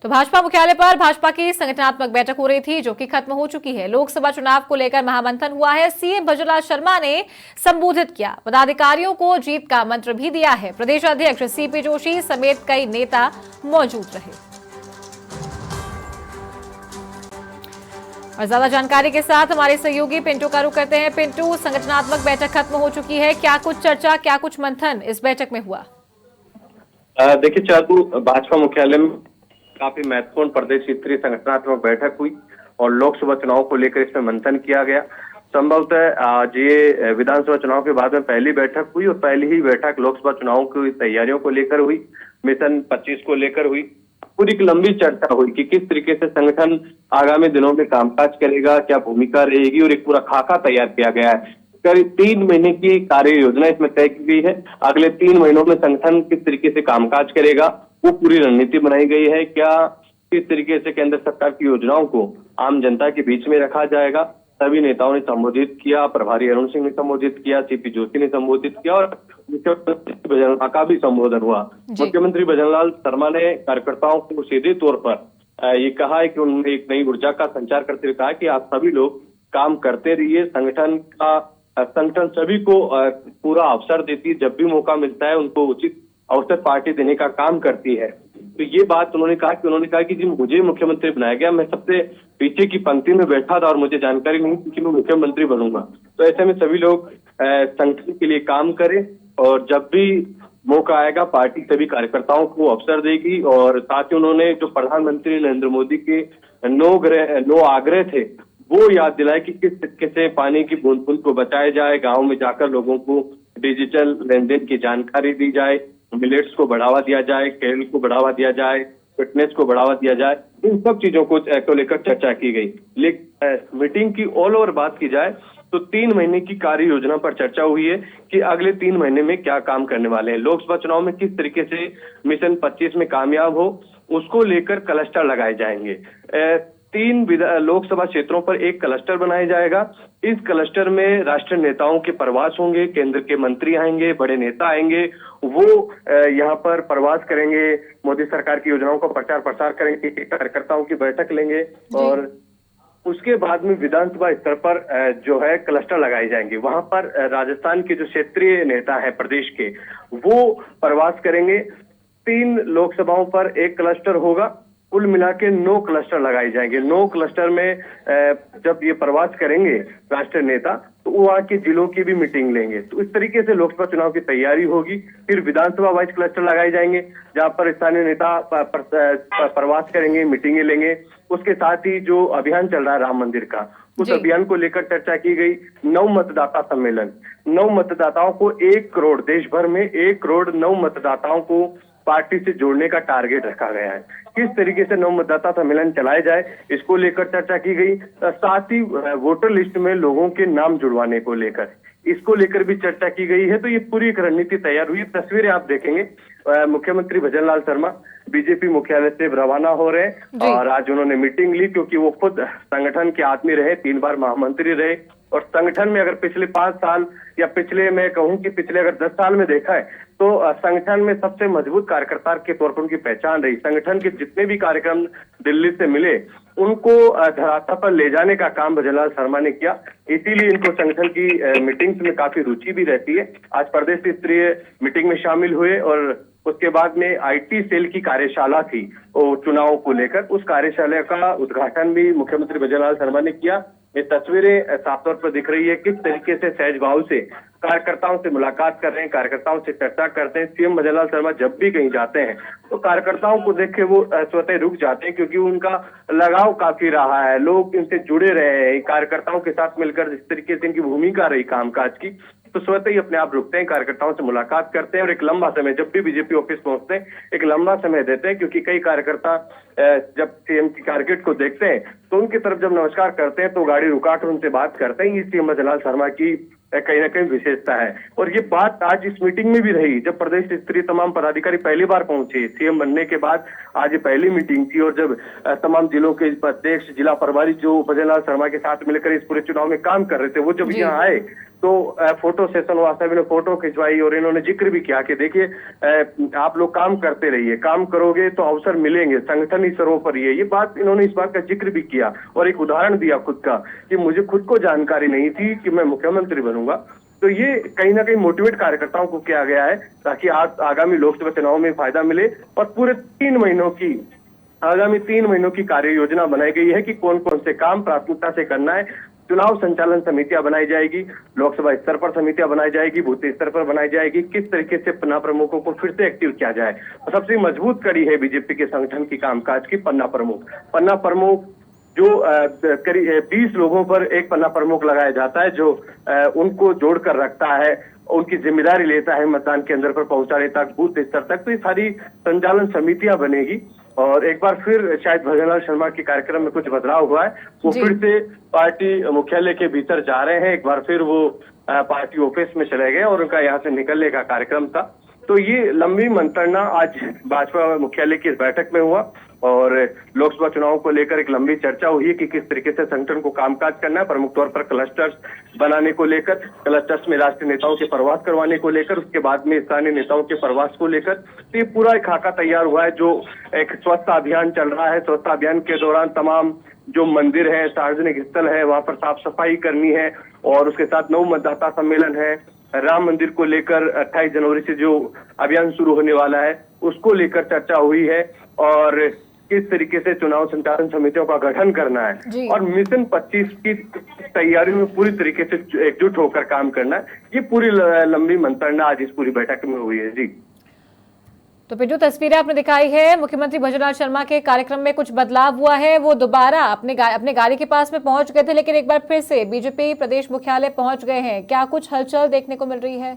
तो भाजपा मुख्यालय पर भाजपा की संगठनात्मक बैठक हो रही थी, जो कि खत्म हो चुकी है। लोकसभा चुनाव को लेकर महामंथन हुआ है। सीएम भजनलाल शर्मा ने संबोधित किया, पदाधिकारियों को जीत का मंत्र भी दिया है। प्रदेश अध्यक्ष सीपी जोशी समेत कई नेता मौजूद रहे। और ज्यादा जानकारी के साथ हमारे सहयोगी पिंटू का रुख करते हैं। पिंटू, संगठनात्मक बैठक खत्म हो चुकी है, क्या कुछ चर्चा, क्या कुछ मंथन इस बैठक में हुआ? देखिए चाकू, भाजपा मुख्यालय में काफी महत्वपूर्ण प्रदेश स्तरीय संगठनात्मक बैठक हुई और लोकसभा चुनाव को लेकर इसमें मंथन किया गया। संभवतः आज ये विधानसभा चुनाव के बाद में पहली बैठक हुई और पहली ही बैठक लोकसभा चुनाव की तैयारियों को लेकर हुई, मिशन 25 को लेकर हुई। पूरी एक लंबी चर्चा हुई कि किस तरीके से संगठन आगामी दिनों में कामकाज करेगा, क्या भूमिका रहेगी, और एक पूरा खाका तैयार किया गया है। करीब 3 महीने की कार्य योजना इसमें तय की गई है। अगले 3 महीनों में संगठन किस तरीके से कामकाज करेगा, वो पूरी रणनीति बनाई गई है। क्या किस तरीके से केंद्र सरकार की योजनाओं को आम जनता के बीच में रखा जाएगा। सभी नेताओं ने संबोधित किया, प्रभारी अरुण सिंह ने संबोधित किया, सीपी जोशी ने संबोधित किया और मुख्यमंत्री भजनलाल का भी संबोधन हुआ। मुख्यमंत्री भजनलाल शर्मा ने कार्यकर्ताओं को सीधे तौर पर ये कहा है कि उन्होंने एक नई ऊर्जा का संचार करते हुए कहा कि आप सभी लोग काम करते रहिए। संगठन सभी को पूरा अवसर देती है, जब भी मौका मिलता है उनको उचित अवसर पार्टी देने का काम करती है। तो ये बात उन्होंने कहा कि जी मुझे मुख्यमंत्री बनाया गया, मैं सबसे पीछे की पंक्ति में बैठा था और मुझे जानकारी नहीं थी कि मैं मुख्यमंत्री बनूंगा। तो ऐसे में सभी लोग संगठन के लिए काम करें और जब भी मौका आएगा पार्टी सभी कार्यकर्ताओं को अवसर देगी। और साथ ही उन्होंने जो प्रधानमंत्री नरेंद्र मोदी के 9 आग्रह थे वो याद दिलाए कि किस तरीके से पानी की बूंद बूंद को बचाया जाए, गांव में जाकर लोगों को डिजिटल लेन देन की जानकारी दी जाए, मिलेट्स को बढ़ावा दिया जाए, खेल को बढ़ावा दिया जाए, फिटनेस को बढ़ावा दिया जाए। इन सब चीजों को लेकर चर्चा की गई। लेकिन मीटिंग की ऑल ओवर बात की जाए तो 3 महीने की कार्य योजना पर चर्चा हुई है कि अगले 3 महीने में क्या काम करने वाले हैं। लोकसभा चुनाव में किस तरीके से मिशन 25 में कामयाब हो, उसको लेकर क्लस्टर लगाए जाएंगे। 3 लोकसभा क्षेत्रों पर एक क्लस्टर बनाया जाएगा। इस क्लस्टर में राष्ट्रीय नेताओं के प्रवास होंगे, केंद्र के मंत्री आएंगे, बड़े नेता आएंगे, वो यहाँ पर प्रवास करेंगे, मोदी सरकार की योजनाओं का प्रचार प्रसार करेंगे, कार्यकर्ताओं की बैठक लेंगे और उसके बाद में विधानसभा स्तर पर जो है क्लस्टर लगाए जाएंगे। वहां पर राजस्थान के जो क्षेत्रीय नेता है प्रदेश के, वो प्रवास करेंगे। 3 लोकसभाओं पर एक क्लस्टर होगा, कुल मिला के 9 क्लस्टर लगाए जाएंगे। 9 क्लस्टर में जब ये प्रवास करेंगे राष्ट्रीय नेता तो वहाँ के जिलों की भी मीटिंग लेंगे। तो इस तरीके से लोकसभा चुनाव की तैयारी होगी। फिर विधानसभा वाइज क्लस्टर लगाए जाएंगे जहां पर स्थानीय नेता प्रवास करेंगे, मीटिंगें लेंगे। उसके साथ ही जो अभियान चल रहा है राम मंदिर का, उस अभियान को लेकर चर्चा की गई। 9 मतदाता सम्मेलन, 9 मतदाताओं को 1 करोड़, देश भर में 1 करोड़ 9 मतदाताओं को पार्टी से जोड़ने का टारगेट रखा गया है। किस तरीके से 9 मतदाता सम्मेलन चलाए जाए, इसको लेकर चर्चा की गई। साथ ही वोटर लिस्ट में लोगों के नाम जुड़वाने को लेकर, इसको लेकर भी चर्चा की गई है। तो ये पूरी एक रणनीति तैयार हुई। तस्वीरें आप देखेंगे, मुख्यमंत्री भजनलाल शर्मा बीजेपी मुख्यालय से रवाना हो रहे हैं और आज उन्होंने मीटिंग ली, क्योंकि वो खुद संगठन के आदमी रहे, 3 बार महामंत्री रहे और संगठन में अगर पिछले 5 साल या पिछले, मैं कहूं कि पिछले अगर 10 साल में देखा है तो संगठन में सबसे मजबूत कार्यकर्ता के तौर पर उनकी पहचान रही। संगठन के जितने भी कार्यक्रम दिल्ली से मिले उनको धरातल पर ले जाने का काम भजनलाल शर्मा ने किया। इसीलिए इनको संगठन की मीटिंग्स में काफी रुचि भी रहती है। आज प्रदेश स्तरीय मीटिंग में शामिल हुए और उसके बाद में आईटी सेल की कार्यशाला थी चुनाव को लेकर, उस कार्यशाला का उद्घाटन भी मुख्यमंत्री भजनलाल शर्मा ने किया। ये तस्वीरें साफ तौर पर दिख रही है किस तरीके से सहज भाव से कार्यकर्ताओं से मुलाकात कर रहे हैं, कार्यकर्ताओं से चर्चा करते हैं। सीएम भजनलाल शर्मा जब भी कहीं जाते हैं तो कार्यकर्ताओं को देख के वो स्वतः रुक जाते हैं, क्योंकि उनका लगाव काफी रहा है, लोग इनसे जुड़े रहे हैं। कार्यकर्ताओं के साथ मिलकर जिस तरीके से इनकी भूमिका रही कामकाज की, तो स्वतः ही अपने आप रुकते हैं, कार्यकर्ताओं से मुलाकात करते हैं और एक लंबा समय, जब भी बीजेपी ऑफिस पहुंचते हैं एक लंबा समय देते हैं। क्योंकि कई कार्यकर्ता जब सीएम की टारगेट को देखते हैं तो उनकी तरफ जब नमस्कार करते हैं तो गाड़ी रुकाकर उनसे बात करते हैं। ये सीएम भजनलाल शर्मा की कहीं ना कहीं विशेषता है। और ये बात आज इस मीटिंग में भी रही, जब प्रदेश स्तरीय तमाम पदाधिकारी पहली बार पहुंचे सीएम बनने के बाद। आज ये पहली मीटिंग थी और जब तमाम जिलों के अध्यक्ष, जिला प्रभारी जो भजनलाल शर्मा के साथ मिलकर इस पूरे चुनाव में काम कर रहे थे, वो जब यहाँ आए तो फोटो सेशन हुआ, सभी ने फोटो खिंचवाई और इन्होंने जिक्र भी किया कि देखिए आप लोग काम करते रहिए, काम करोगे तो अवसर मिलेंगे, संगठन ही सर्वोपरि है। ये बात इन्होंने इस बात का जिक्र भी किया और एक उदाहरण दिया खुद का कि मुझे खुद को जानकारी नहीं थी कि मैं मुख्यमंत्री बनूंगा। तो ये कहीं ना कहीं मोटिवेट कार्यकर्ताओं को किया गया है ताकि आगामी लोकसभा चुनाव में फायदा मिले। और पूरे आगामी 3 महीनों की कार्य योजना बनाई गई है कि कौन कौन से काम प्राथमिकता से करना है। चुनाव संचालन समितियां बनाई जाएगी, लोकसभा स्तर पर समितियां बनाई जाएगी, बूथ स्तर पर बनाई जाएगी, किस तरीके से पन्ना प्रमुखों को फिर से एक्टिव किया जाए। और सबसे मजबूत कड़ी है बीजेपी के संगठन की कामकाज की पन्ना प्रमुख जो करीब 20 लोगों पर एक पन्ना प्रमुख लगाया जाता है, जो उनको जोड़कर रखता है, उनकी जिम्मेदारी लेता है मतदान केंद्र पर पहुंचाने तक, बूथ स्तर तक। तो ये सारी संचालन समितियां बनेगी। और एक बार फिर शायद भजनलाल शर्मा के कार्यक्रम में कुछ बदलाव हुआ है, वो फिर से पार्टी मुख्यालय के भीतर जा रहे हैं। एक बार फिर वो पार्टी ऑफिस में चले गए और उनका यहाँ से निकलने का कार्यक्रम था। तो ये लंबी मंत्रणा आज भाजपा मुख्यालय की इस बैठक में हुआ और लोकसभा चुनाव को लेकर एक लंबी चर्चा हुई कि किस तरीके से संगठन को कामकाज करना है, प्रमुख तौर पर क्लस्टर्स बनाने को लेकर, क्लस्टर्स में राष्ट्रीय नेताओं के प्रवास करवाने को लेकर, उसके बाद में स्थानीय नेताओं के प्रवास को लेकर। तो ये पूरा एक खाका तैयार हुआ है। जो एक स्वच्छता अभियान चल रहा है, स्वच्छता अभियान के दौरान तमाम जो मंदिर है, सार्वजनिक स्थल है, वहां पर साफ सफाई करनी है। और उसके साथ नव मतदाता सम्मेलन है, राम मंदिर को लेकर 28 जनवरी से जो अभियान शुरू होने वाला है उसको लेकर चर्चा हुई है। और किस तरीके से चुनाव संचालन समितियों का गठन करना है और मिशन 25 की तैयारी में पूरी तरीके से एकजुट होकर काम करना है। ये पूरी लंबी मंत्रणा आज इस पूरी बैठक में हुई है। जी, तो फिर जो तस्वीरें आपने दिखाई है, मुख्यमंत्री भजनलाल शर्मा के कार्यक्रम में कुछ बदलाव हुआ है। वो दोबारा अपने गाड़ी के पास में पहुंच गए थे, लेकिन एक बार फिर से बीजेपी प्रदेश मुख्यालय पहुंच गए हैं। क्या कुछ हलचल देखने को मिल रही है?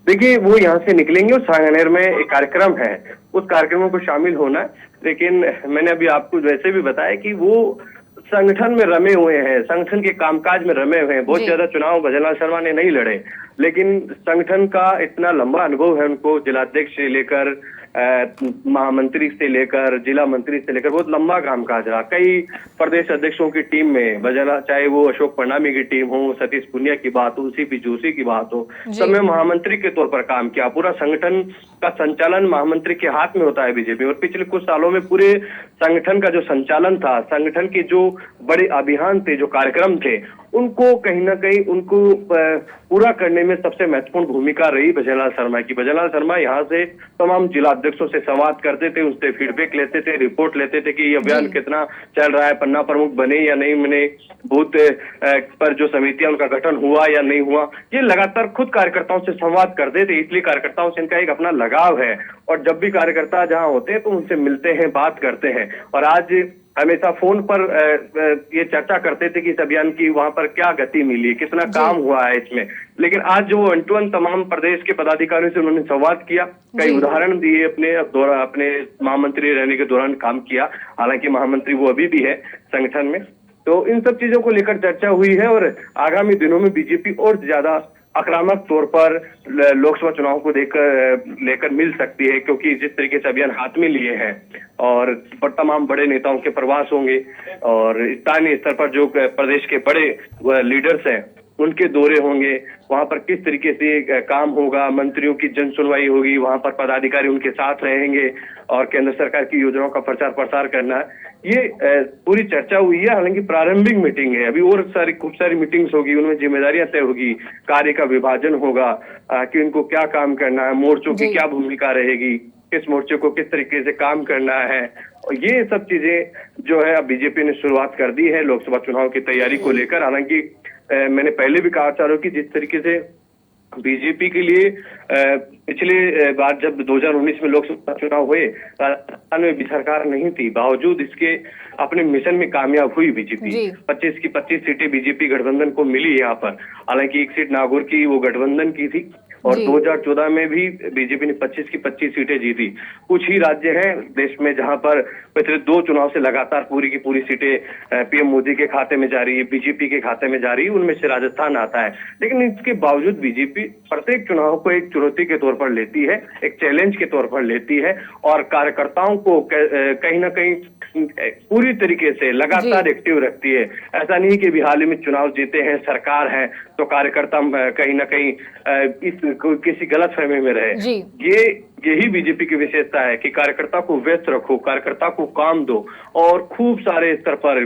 देखिए, वो यहाँ से निकलेंगे और सांगनेर में एक कार्यक्रम है, उस कार्यक्रम को शामिल होना है। लेकिन मैंने अभी आपको वैसे भी बताया कि वो संगठन में रमे हुए हैं, संगठन के कामकाज में रमे हुए हैं। बहुत ज्यादा चुनाव भजनलाल शर्मा ने नहीं लड़े, लेकिन संगठन का इतना लंबा अनुभव है उनको, जिलाध्यक्ष से लेकर महामंत्री से लेकर जिला मंत्री से लेकर बहुत लंबा कामकाज रहा। कई प्रदेश अध्यक्षों की टीम में भजनलाल, चाहे वो अशोक परनामी की टीम हो, सतीश पुनिया की बात हो, सीपी जोशी की बात हो, सब में महामंत्री के तौर पर काम किया। पूरा संगठन का संचालन महामंत्री के हाथ में होता है बीजेपी। और पिछले कुछ सालों में पूरे संगठन का जो संचालन था, संगठन के जो बड़े अभियान थे, जो कार्यक्रम थे, उनको कहीं ना कहीं उनको पूरा करने में सबसे महत्वपूर्ण भूमिका रही भजनलाल शर्मा की। भजनलाल शर्मा यहाँ से तमाम जिला अध्यक्षों से संवाद करते थे, उनसे फीडबैक लेते थे, रिपोर्ट लेते थे कि ये अभियान कितना चल रहा है, पन्ना प्रमुख बने या नहीं बने, बूथ पर जो समितियां उनका गठन हुआ या नहीं हुआ। ये लगातार खुद कार्यकर्ताओं से संवाद करते थे, इसलिए कार्यकर्ताओं से इनका एक अपना लगाव है। और जब भी कार्यकर्ता जहाँ होते हैं तो उनसे मिलते हैं, बात करते हैं। और आज हमेशा फोन पर ये चर्चा करते थे कि इस अभियान की वहां पर क्या गति मिली, कितना काम हुआ है इसमें। लेकिन आज जो वन टू वन तमाम प्रदेश के पदाधिकारियों से उन्होंने संवाद किया, कई उदाहरण दिए, अपने महामंत्री रहने के दौरान काम किया। हालांकि महामंत्री वो अभी भी है संगठन में। तो इन सब चीजों को लेकर चर्चा हुई है और आगामी दिनों में बीजेपी और ज्यादा आक्रामक तौर पर लोकसभा चुनाव को लेकर मिल सकती है, क्योंकि जिस तरीके से अभियान हाथ में लिए हैं और तमाम बड़े नेताओं के प्रवास होंगे और स्थानीय स्तर पर जो प्रदेश के बड़े लीडर्स हैं उनके दौरे होंगे, वहां पर किस तरीके से काम होगा, मंत्रियों की जन सुनवाई होगी, वहां पर पदाधिकारी उनके साथ रहेंगे और केंद्र सरकार की योजनाओं का प्रचार प्रसार करना है। ये पूरी चर्चा हुई है। हालांकि प्रारंभिक मीटिंग है, अभी और खूब सारी मीटिंग्स होगी, उनमें जिम्मेदारियां तय होगी, कार्य का विभाजन होगा कि उनको क्या काम करना है, मोर्चों की क्या भूमिका रहेगी, किस मोर्चे को किस तरीके से काम करना है। और ये सब चीजें जो है अब बीजेपी ने शुरुआत कर दी है लोकसभा चुनाव की तैयारी को लेकर। हालांकि मैंने पहले भी कहा चाह रहा हूं कि जिस तरीके से बीजेपी के लिए पिछले बार जब 2019 में लोकसभा चुनाव हुए, राजस्थान में भी सरकार नहीं थी, बावजूद इसके अपने मिशन में कामयाब हुई बीजेपी। 25 की 25 सीटें बीजेपी गठबंधन को मिली यहाँ पर। हालांकि एक सीट नागौर की वो गठबंधन की थी और जी। 2014 में भी बीजेपी ने 25 की 25 सीटें जीती। कुछ ही राज्य हैं देश में जहां पर पिछले 2 चुनाव से लगातार पूरी की पूरी सीटें पीएम मोदी के खाते में जा रही है, बीजेपी के खाते में जा रही है, उनमें से राजस्थान आता है। लेकिन इसके बावजूद बीजेपी प्रत्येक चुनाव को एक चुनौती के तौर पर लेती है, एक चैलेंज के तौर पर लेती है और कार्यकर्ताओं को कहीं ना कहीं पूरी तरीके से लगातार एक्टिव रखती है। ऐसा नहीं कि अभी हाल ही में चुनाव जीते हैं, सरकार है, तो कार्यकर्ता कहीं ना कहीं किसी गलत फहमी में रहे। जी। यही बीजेपी की विशेषता है कि कार्यकर्ता को व्यस्त रखो, कार्यकर्ता को काम दो और खूब सारे स्तर पर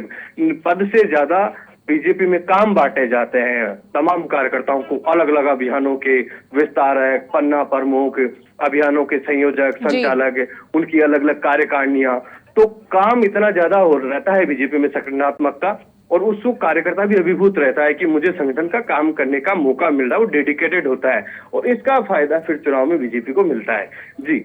पद से ज्यादा बीजेपी में काम बांटे जाते हैं। तमाम कार्यकर्ताओं को अलग अलग अभियानों के विस्तारक, पन्ना प्रमुख, अभियानों के संयोजक, संचालक, उनकी अलग अलग कार्यकारिणियां, तो काम इतना ज्यादा हो रहता है बीजेपी में संगठनात्मक का, और उसको कार्यकर्ता भी अभिभूत रहता है कि मुझे संगठन का काम करने का मौका मिल रहा है, वो डेडिकेटेड होता है और इसका फायदा फिर चुनाव में बीजेपी को मिलता है। जी।